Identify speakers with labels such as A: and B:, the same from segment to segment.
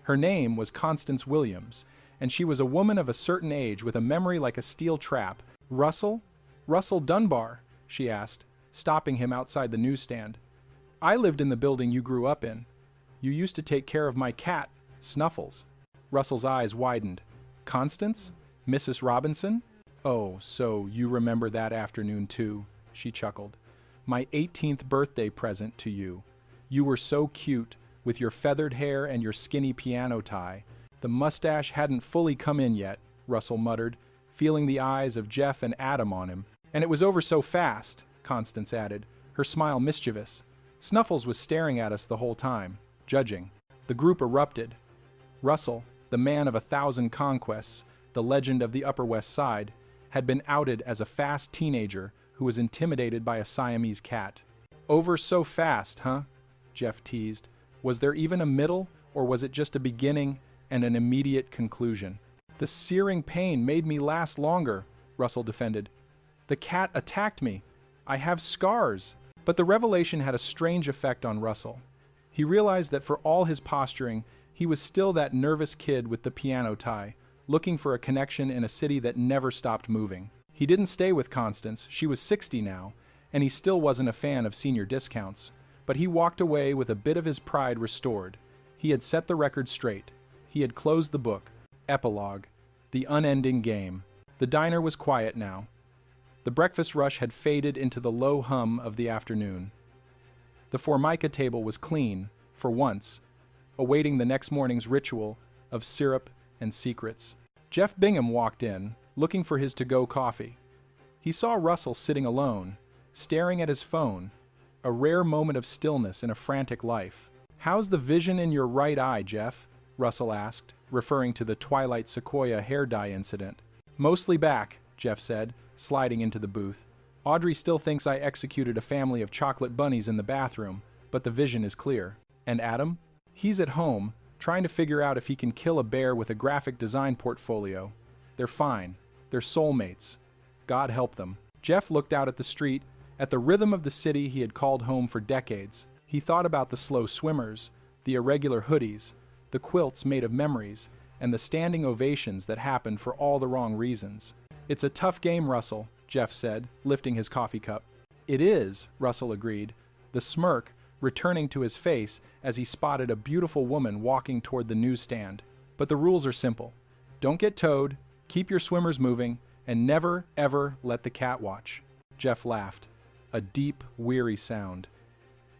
A: Her name was Constance Williams, and she was a woman of a certain age with a memory like a steel trap. "Russell? Russell Dunbar?" she asked, stopping him outside the newsstand. "I lived in the building you grew up in. You used to take care of my cat, Snuffles." Russell's eyes widened. "Constance? Mrs. Robinson? Oh, so you remember that afternoon too," she chuckled. "My 18th birthday present to you. You were so cute, with your feathered hair and your skinny piano tie. The mustache hadn't fully come in yet," Russell muttered, feeling the eyes of Jeff and Adam on him. "And it was over so fast," Constance added, her smile mischievous. "Snuffles was staring at us the whole time, judging." The group erupted. Russell, the man of 1,000 conquests, the legend of the Upper West Side, had been outed as a fast teenager who was intimidated by a Siamese cat. "Over so fast, huh?" Jeff teased. "Was there even a middle, or was it just a beginning and an immediate conclusion?" "The searing pain made me last longer," Russell defended. "The cat attacked me. I have scars." But the revelation had a strange effect on Russell. He realized that for all his posturing, he was still that nervous kid with the piano tie, looking for a connection in a city that never stopped moving. He didn't stay with Constance, she was 60 now, and he still wasn't a fan of senior discounts. But he walked away with a bit of his pride restored. He had set the record straight. He had closed the book. Epilogue. The unending game. The diner was quiet now. The breakfast rush had faded into the low hum of the afternoon. The Formica table was clean, for once, awaiting the next morning's ritual of syrup and secrets. Jeff Bingham walked in, looking for his to-go coffee. He saw Russell sitting alone, staring at his phone, a rare moment of stillness in a frantic life. "How's the vision in your right eye, Jeff?" Russell asked, referring to the Twilight Sequoia hair dye incident. "Mostly back," Jeff said, sliding into the booth. "Audrey still thinks I executed a family of chocolate bunnies in the bathroom, but the vision is clear." "And Adam?" "He's at home, trying to figure out if he can kill a bear with a graphic design portfolio. They're fine. They're soulmates. God help them." Jeff looked out at the street, at the rhythm of the city he had called home for decades. He thought about the slow swimmers, the irregular hoodies, the quilts made of memories, and the standing ovations that happened for all the wrong reasons. "It's a tough game, Russell," Jeff said, lifting his coffee cup. "It is," Russell agreed, the smirk returning to his face as he spotted a beautiful woman walking toward the newsstand. "But the rules are simple. Don't get towed, keep your swimmers moving, and never, ever let the cat watch." Jeff laughed, a deep, weary sound.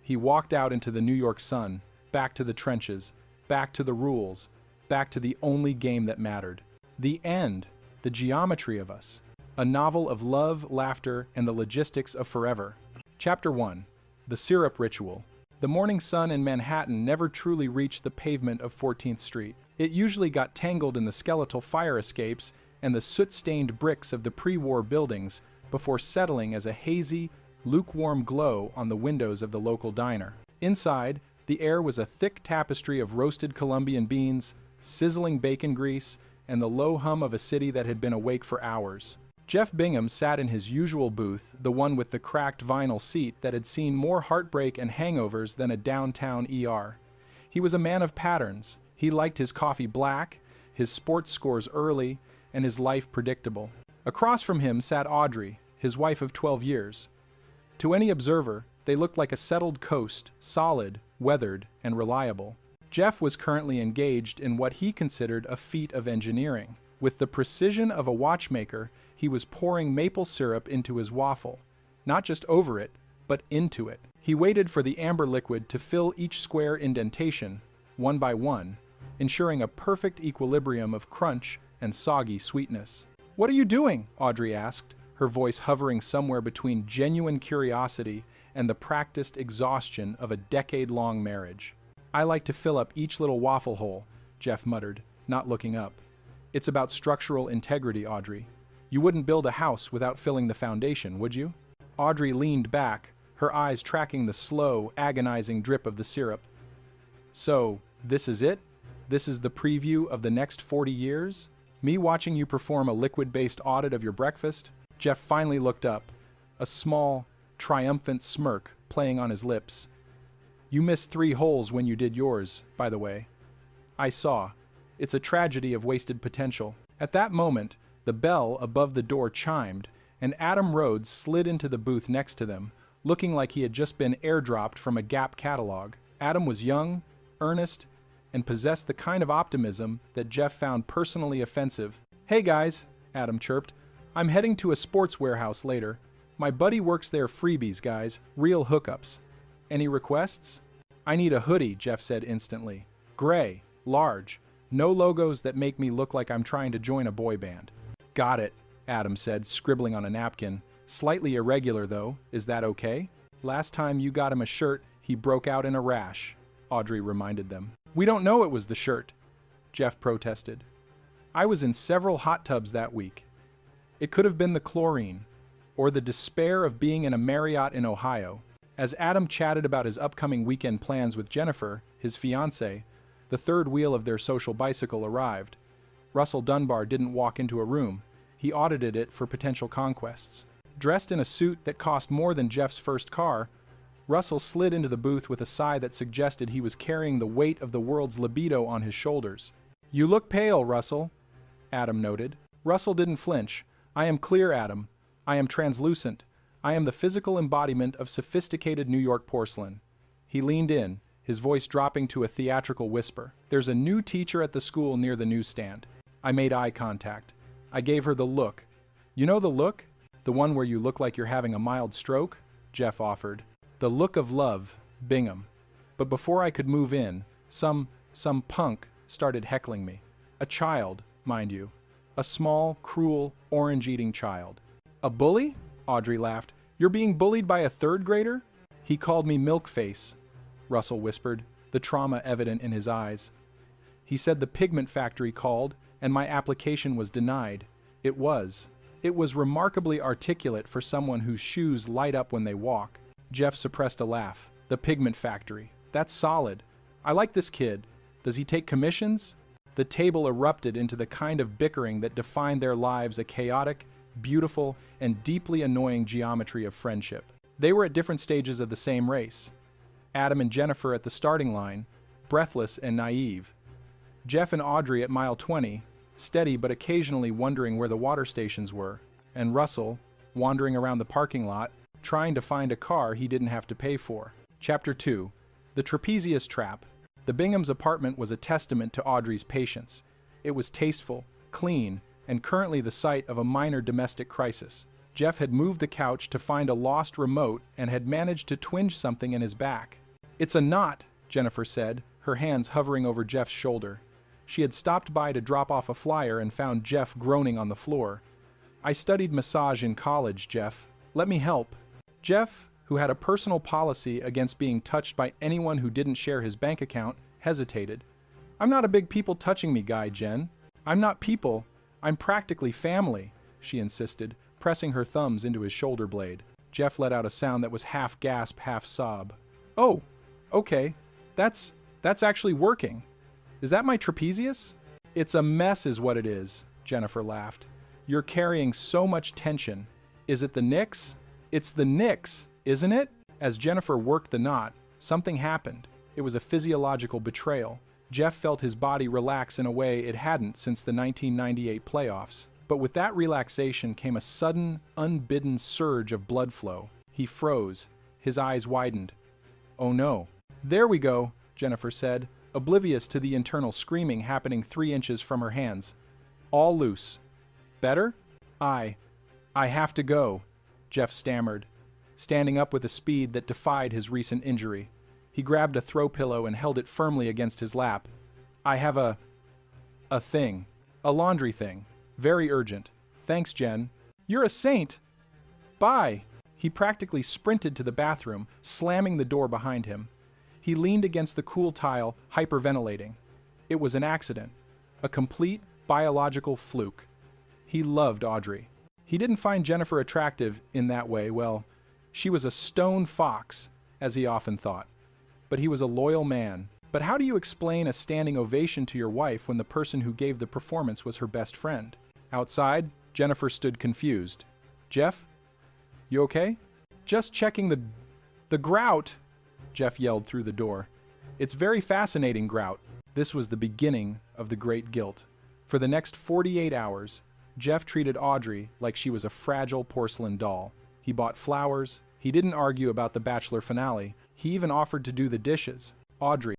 A: He walked out into the New York sun, back to the trenches, back to the rules, back to the only game that mattered. The end, the geometry of us. A novel of love, laughter, and the logistics of forever. Chapter 1. The Syrup Ritual. The morning sun in Manhattan never truly reached the pavement of 14th Street. It usually got tangled in the skeletal fire escapes and the soot-stained bricks of the pre-war buildings before settling as a hazy, lukewarm glow on the windows of the local diner. Inside, the air was a thick tapestry of roasted Colombian beans, sizzling bacon grease, and the low hum of a city that had been awake for hours. Jeff Bingham sat in his usual booth, the one with the cracked vinyl seat that had seen more heartbreak and hangovers than a downtown ER. He was a man of patterns. He liked his coffee black, his sports scores early, and his life predictable. Across from him sat Audrey, his wife of 12 years. To any observer, they looked like a settled coast, solid, weathered, and reliable. Jeff was currently engaged in what he considered a feat of engineering. With the precision of a watchmaker, he was pouring maple syrup into his waffle, not just over it, but into it. He waited for the amber liquid to fill each square indentation, one by one, ensuring a perfect equilibrium of crunch and soggy sweetness. "What are you doing?" Audrey asked, her voice hovering somewhere between genuine curiosity and the practiced exhaustion of a decade-long marriage. "I like to fill up each little waffle hole," Jeff muttered, not looking up. "It's about structural integrity, Audrey. You wouldn't build a house without filling the foundation, would you?" Audrey leaned back, her eyes tracking the slow, agonizing drip of the syrup. "So, this is it? This is the preview of the next 40 years? Me watching you perform a liquid-based audit of your breakfast?" Jeff finally looked up, a small, triumphant smirk playing on his lips. "You missed 3 holes when you did yours, by the way." I saw. It's a tragedy of wasted potential. At that moment, the bell above the door chimed, and Adam Rhodes slid into the booth next to them, looking like he had just been airdropped from a Gap catalog. Adam was young, earnest, and possessed the kind of optimism that Jeff found personally offensive. "Hey guys," Adam chirped. "I'm heading to a sports warehouse later. My buddy works there. Freebies, guys. Real hookups. Any requests?" "I need a hoodie," Jeff said instantly. "Gray, large. No logos that make me look like I'm trying to join a boy band." "Got it," Adam said, scribbling on a napkin. "Slightly irregular, though. Is that okay?" "Last time you got him a shirt, he broke out in a rash," Audrey reminded them. "We don't know it was the shirt," Jeff protested. "I was in several hot tubs that week. It could have been the chlorine, or the despair of being in a Marriott in Ohio." As Adam chatted about his upcoming weekend plans with Jennifer, his fiancée, the third wheel of their social bicycle arrived. Russell Dunbar didn't walk into a room. He audited it for potential conquests. Dressed in a suit that cost more than Jeff's first car, Russell slid into the booth with a sigh that suggested he was carrying the weight of the world's libido on his shoulders. "You look pale, Russell," Adam noted. Russell didn't flinch. "I am clear, Adam. I am translucent. I am the physical embodiment of sophisticated New York porcelain." He leaned in, his voice dropping to a theatrical whisper. "There's a new teacher at the school near the newsstand." I made eye contact. I gave her the look. "You know the look? The one where you look like you're having a mild stroke?" Jeff offered. "The look of love, Bingham." But before I could move in, some punk started heckling me. A child, mind you. A small, cruel, orange-eating child. "A bully?" Audrey laughed. "You're being bullied by a third grader?" "He called me Milkface," Russell whispered, the trauma evident in his eyes. "He said the pigment factory called, and my application was denied." It was remarkably articulate for someone whose shoes light up when they walk. Jeff suppressed a laugh. "The pigment factory. That's solid. I like this kid. Does he take commissions?" The table erupted into the kind of bickering that defined their lives, a chaotic, beautiful, and deeply annoying geometry of friendship. They were at different stages of the same race. Adam and Jennifer at the starting line, breathless and naive. Jeff and Audrey at mile 20, steady but occasionally wondering where the water stations were. And Russell, wandering around the parking lot, trying to find a car he didn't have to pay for. Chapter 2. The Trapezius Trap. The Binghams' apartment was a testament to Audrey's patience. It was tasteful, clean, and currently the site of a minor domestic crisis. Jeff had moved the couch to find a lost remote and had managed to twinge something in his back. "It's a knot," Jennifer said, her hands hovering over Jeff's shoulder. She had stopped by to drop off a flyer and found Jeff groaning on the floor. "I studied massage in college, Jeff. Let me help." Jeff, who had a personal policy against being touched by anyone who didn't share his bank account, hesitated. "I'm not a big people touching me guy, Jen. I'm not people. I'm practically family," she insisted, pressing her thumbs into his shoulder blade. Jeff let out a sound that was half gasp, half sob. "Oh, okay. That's actually working. Is that my trapezius?" "It's a mess is what it is," Jennifer laughed. "You're carrying so much tension. Is it the Knicks?" "It's the Knicks, isn't it?" As Jennifer worked the knot, something happened. It was a physiological betrayal. Jeff felt his body relax in a way it hadn't since the 1998 playoffs. But with that relaxation came a sudden, unbidden surge of blood flow. He froze. His eyes widened. "Oh no." "There we go," Jennifer said, oblivious to the internal screaming happening 3 inches from her hands. "All loose. Better?" I have to go," Jeff stammered, standing up with a speed that defied his recent injury. He grabbed a throw pillow and held it firmly against his lap. "I have a thing. A laundry thing. Very urgent. Thanks, Jen." "You're a saint." "Bye." He practically sprinted to the bathroom, slamming the door behind him. He leaned against the cool tile, hyperventilating. It was an accident. A complete biological fluke. He loved Audrey. He didn't find Jennifer attractive in that way. Well, she was a stone fox, as he often thought. But he was a loyal man. But how do you explain a standing ovation to your wife when the person who gave the performance was her best friend? Outside, Jennifer stood confused. "Jeff? You okay?" "Just checking the grout," Jeff yelled through the door. "It's very fascinating grout. This was the beginning of the great guilt. For the next 48 hours, Jeff treated Audrey like she was a fragile porcelain doll. He bought flowers. He didn't argue about the Bachelor finale. He even offered to do the dishes. Audrey,